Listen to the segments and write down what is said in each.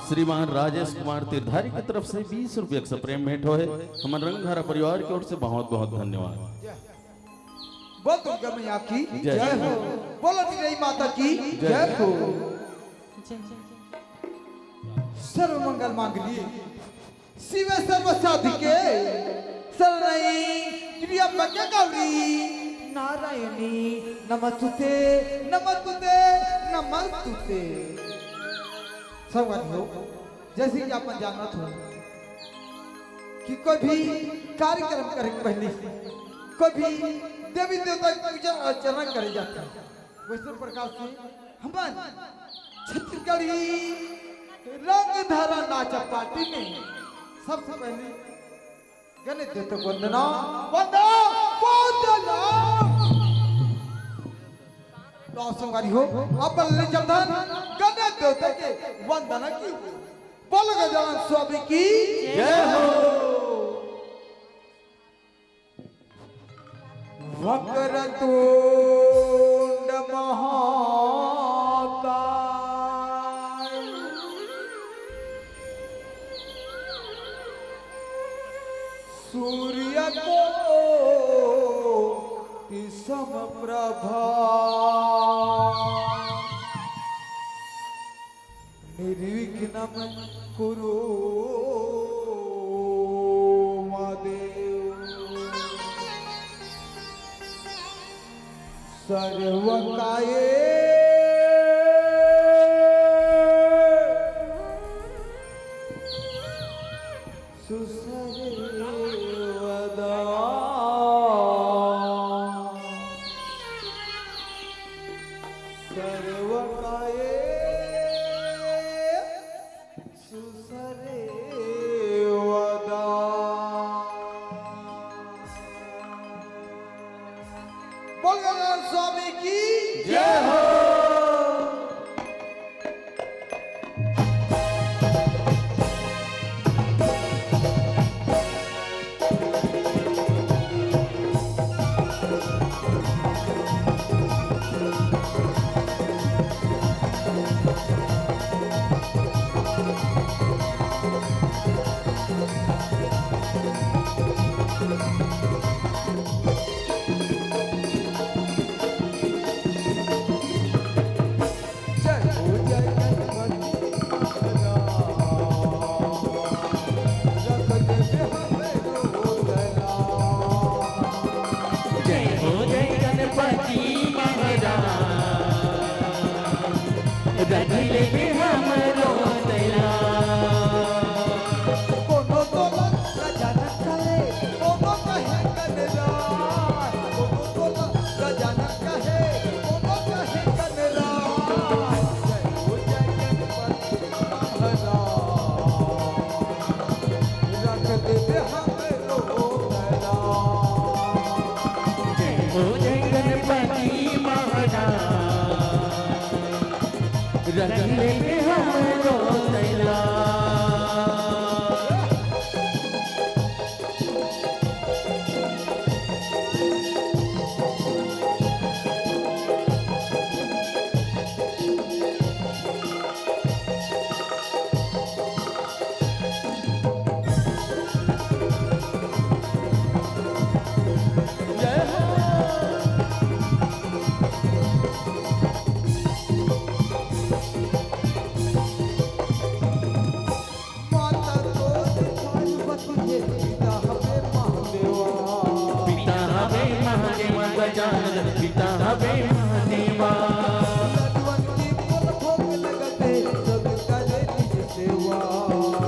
श्रीमान राजेश कुमार तीर्थधारी की तरफ से 20 रुपये का प्रेम भेंट हो है। हमारे रंगधारा परिवार की ओर से बहुत बहुत धन्यवाद। बोल दुर्गा मैया की जय हो, बोलो तेरी माता की जय हो। सर्व मंगल मांगलिए शिव सर्व साधिके शरण्यै त्र्यंबके गौरी नारायणी नमस्तुते नमस्तुते नमस्तुते। सब हो जैसे कि आप जानत हो कि कोई भी कार्यक्रम करे पहले कोई भी देवी देवता की पूजा अर्चना करे जाता है, वैसे प्रकार से हमारे छत्तीसगढ़ी रंगधारा नाचा पार्टी में सबसे पहले गणेश देवता को वंदना वंदना तो संगारी हो अब ले चलधन गणेश देवता के वंदना की बोल गजानन स्वामी की जय हो। वक्रतुंड महाकाय सूर्य को समप्रभा निर्विघ्नं कुरु मदेव सर्वकाये सुसर्वदा सर्वकाये सुसर्वदा। बोल गजानन स्वामी की जय हो। रखले पे हमरो तैला माता तो पार्वती है पिता हमें महादेवा पिता हवे महादेवा गजानन पिता हवे महादेवा लडवंती फल भोग लगते सब करे निज सेवा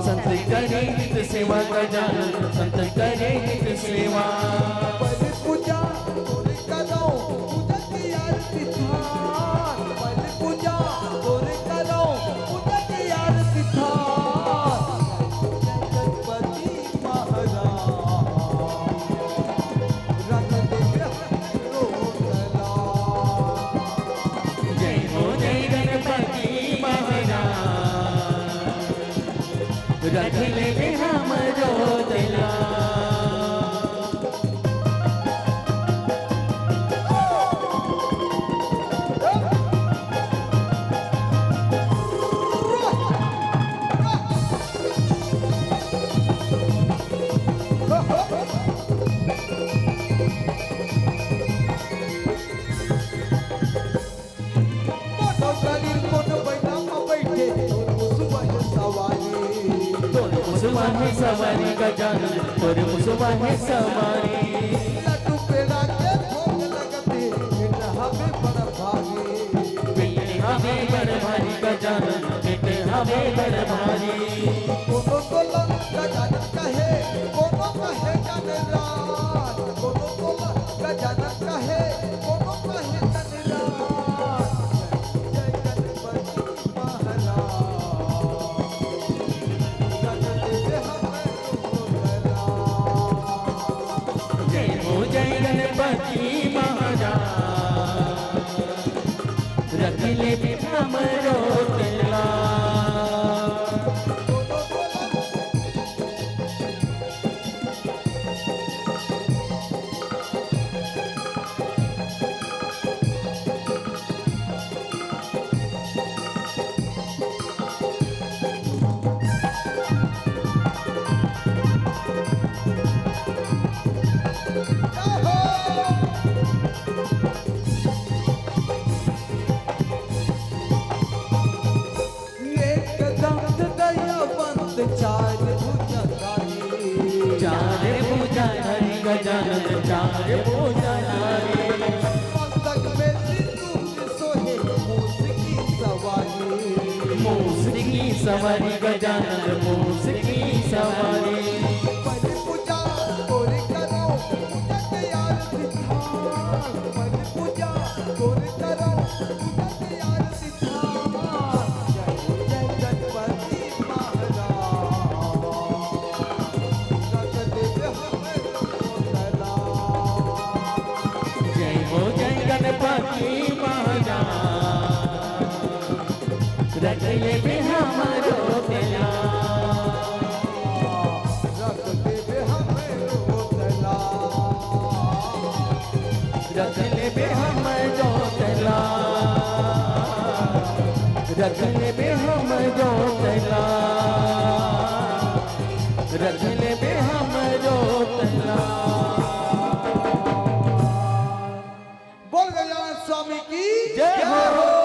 संत करे नित सेवा गजानन संत करे नित सेवा पहले पूजा तोरे करो पूजा की आरती थान पहले पूजा तोरे करो पूजा की आरती थान गणपति महाराज रख दे हमरो तला जय हो जय गणपति महाराज रख ले बे हमरो तला कोनो शरीर कोनो बैठा में बैठे कोनो सुबह सवारी तोर मुसवा है सवारी गजानन तोर मुसवा है सवारी लड्डू पेड़ा के भोग लगते बेटा हमें बड़ा भागी बेटे हवे बड़ भारी गजानन बेटे हवे बड़ भारी कोनो तोला गजानन कहे कोनो कहे जनराज कोनो तोला गजानन कहे कोनो कहे जनराज जय गणपति महाराज रख दे हमें तोला जय हो जय गणपति महाराज रख ले बे हमरो तला कोनो तोला एक दंत दयावंत चार भुजंगारी चार पूजा हरि गजानन चार पूजा हरि मस्तक में सिंदूर सोहे मूस की सवारी मूस की सवारी गजानन मूस की सवारी पहले पूजा तोरे करो पूजा की आरती थान पहले पूजा तोरे करो पूजा की आरती थान जय गणपति महाराज रख दे हमें तला जय हो जय गणपति महाराज रख ले बे हमरो तला रख दे हमें तला रख ले बे हमरो तला रख ले बे हमरो तला रख ले बे हमरो तला बोल गजानन स्वामी की जय हो।